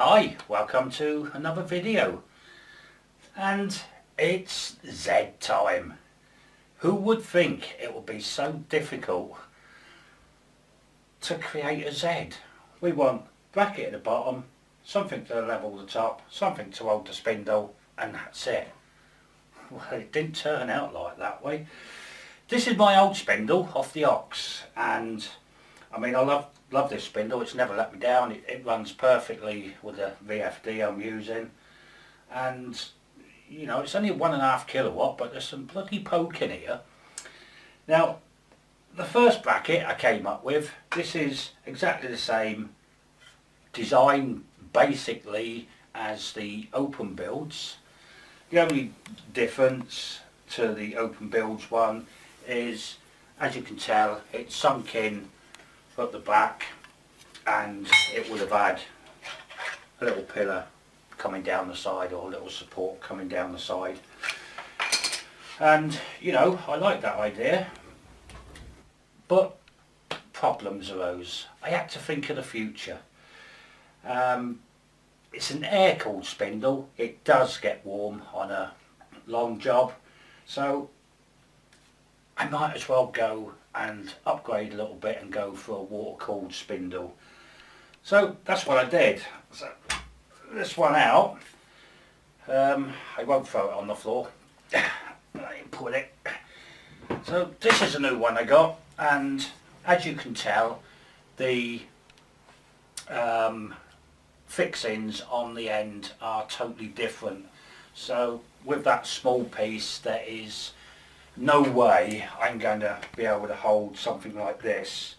Hi, welcome to another video, and it's Z time. Who would think it would be so difficult to create a Z? We want bracket at the bottom, something to level the top, something to hold the spindle, and that's it. Well, it didn't turn out like that way. This is my old spindle off the Ox, and I mean I love this spindle. It's never let me down. It runs perfectly with the VFD I'm using, and you know it's only 1.5 kilowatt, but there's some bloody poke in here. Now the first bracket I came up with, this is exactly the same design basically as the open builds. The only difference to the open builds one is, as you can tell, it's sunk in at the back, and it would have had a little pillar coming down the side or a little support coming down the side, and you know I like that idea, but problems arose. I had to think of the future. It's an air-cooled spindle. It does get warm on a long job, so I might as well go and upgrade a little bit and go for a water-cooled spindle. So that's what I did. So this one out, I won't throw it on the floor. I put it. So this is a new one I got, and as you can tell, the fixings on the end are totally different. So with that small piece, there is no way I'm going to be able to hold something like this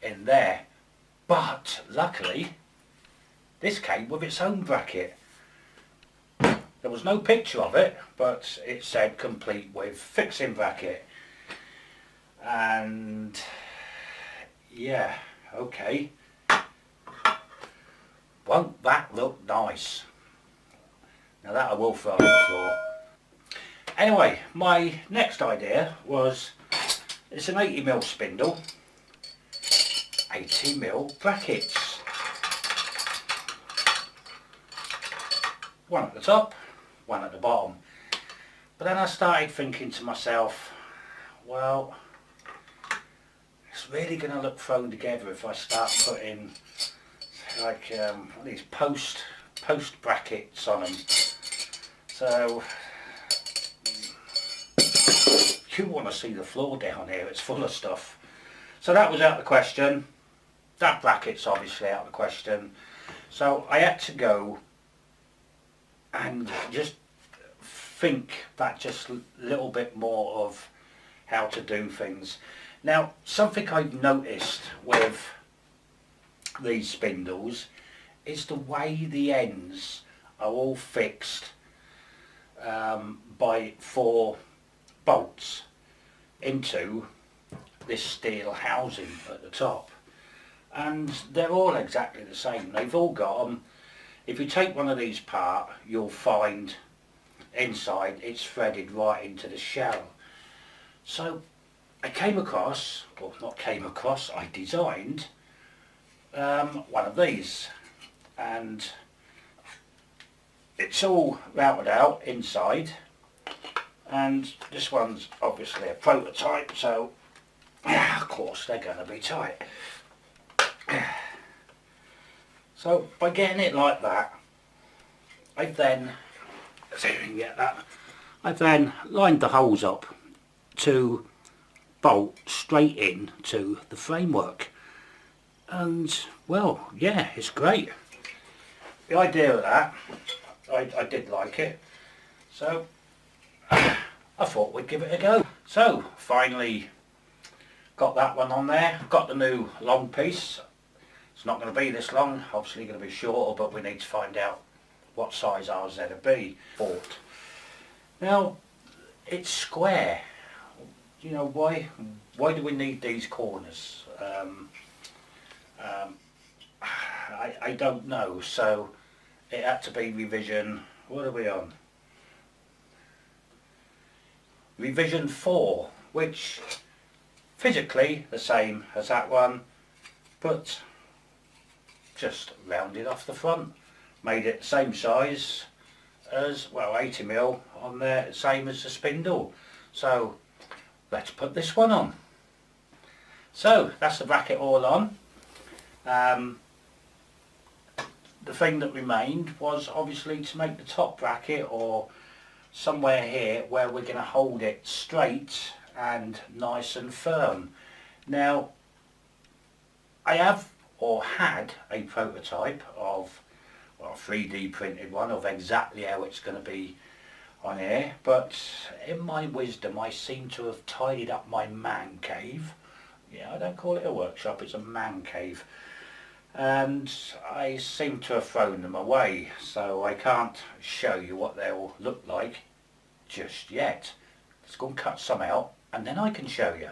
in there. But luckily this came with its own bracket. There was no picture of it, but it said complete with fixing bracket, and yeah, okay, won't that look nice? Now that I will throw on the floor. Anyway, my next idea was, it's an 80mm spindle, 80mm brackets. One at the top, one at the bottom. But then I started thinking to myself, well, it's really going to look thrown together if I start putting like these post brackets on them. So you want to see the floor down here, it's full of stuff. So that was out of the question. That bracket's obviously out of the question. So I had to go and just think that just a little bit more of how to do things. Now something I've noticed with these spindles is the way the ends are all fixed by 4 bolts into this steel housing at the top, and they're all exactly the same. They've all got them. If you take one of these apart, you'll find inside it's threaded right into the shell. So I came across, or not came across, I designed one of these, and it's all routed out inside, and this one's obviously a prototype, so yeah, of course they're going to be tight. So by getting it like that, I've then, see if you can get that, I've then lined the holes up to bolt straight in to the framework, and well, yeah, it's great. The idea of that, I did like it, so I thought we'd give it a go. So finally got that one on there. Got the new long piece. It's not going to be this long, obviously going to be shorter, but we need to find out what size ours is to be. Bought. Now it's square. You know why do we need these corners? I don't know, so it had to be revision, what are we on? Revision 4, which physically the same as that one, but just rounded off the front. made it the same size as, well, 80mm on there, same as the spindle. So let's put this one on. So that's the bracket all on. The thing that remained was obviously to make the top bracket, or somewhere here where we're going to hold it straight and nice and firm. Now I have, or had, a prototype of, well, a 3D printed one of exactly how it's going to be on here, but in my wisdom I seem to have tidied up my man cave. Yeah, I don't call it a workshop, it's a man cave. And I seem to have thrown them away, so I can't show you what they'll look like just yet. Let's go and cut some out and then I can show you.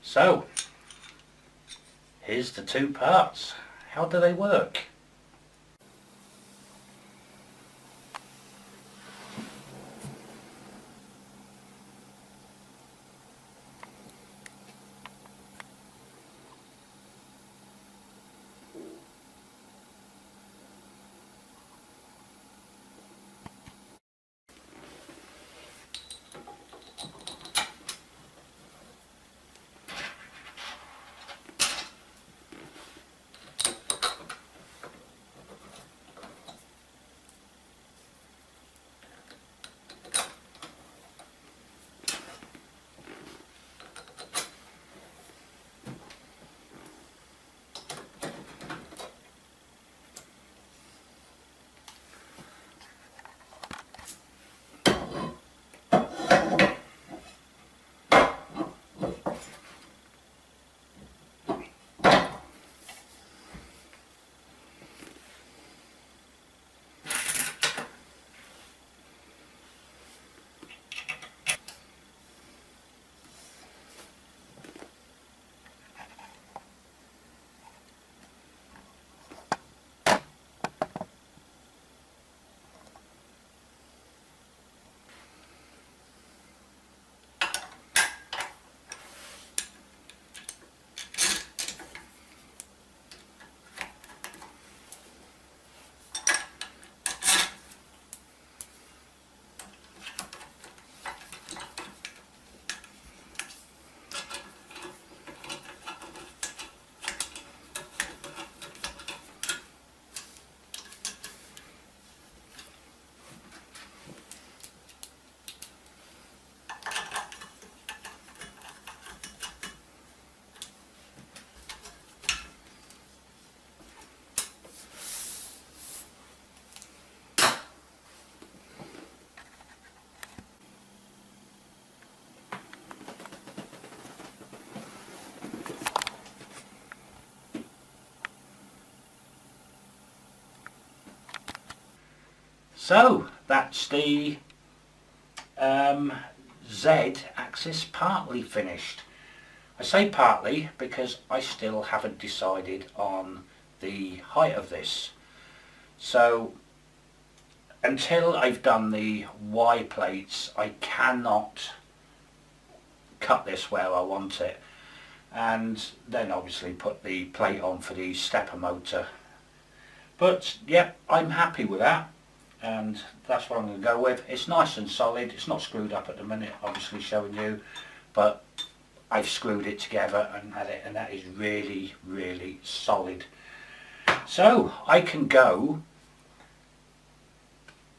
So, here's the two parts. How do they work? So that's the Z-axis partly finished. I say partly because I still haven't decided on the height of this. So until I've done the Y plates, I cannot cut this where I want it, and then obviously put the plate on for the stepper motor. But yep, I'm happy with that, and that's what I'm going to go with. It's nice and solid. It's not screwed up at the minute, obviously showing you, but I've screwed it together and had it, and that is really, really solid. So I can go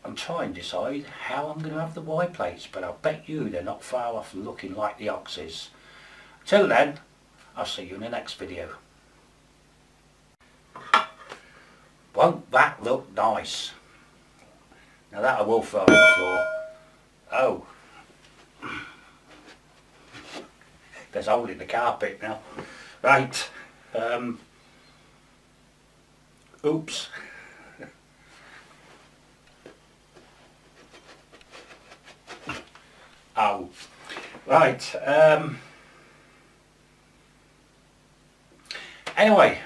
and try and decide how I'm going to have the Y plates, but I'll bet you they're not far off looking like the Oxys. Till then, I'll see you in the next video. Won't that look nice? Now that I will throw on the floor. Oh, there's a hole in the carpet now. Right, oops. Oh, right, anyway,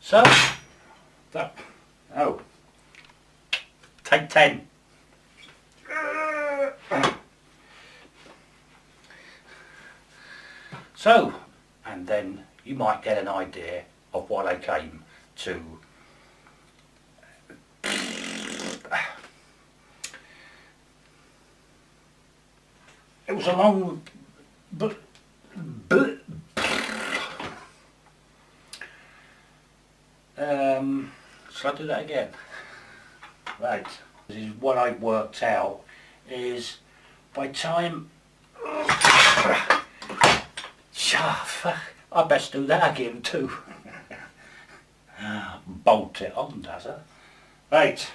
so, that, oh, take 10. So, and then you might get an idea of what I came to. It was a long, but shall I do that again? Right, this is what I've worked out is by time I best do that again too. Bolt it on, does it? Right.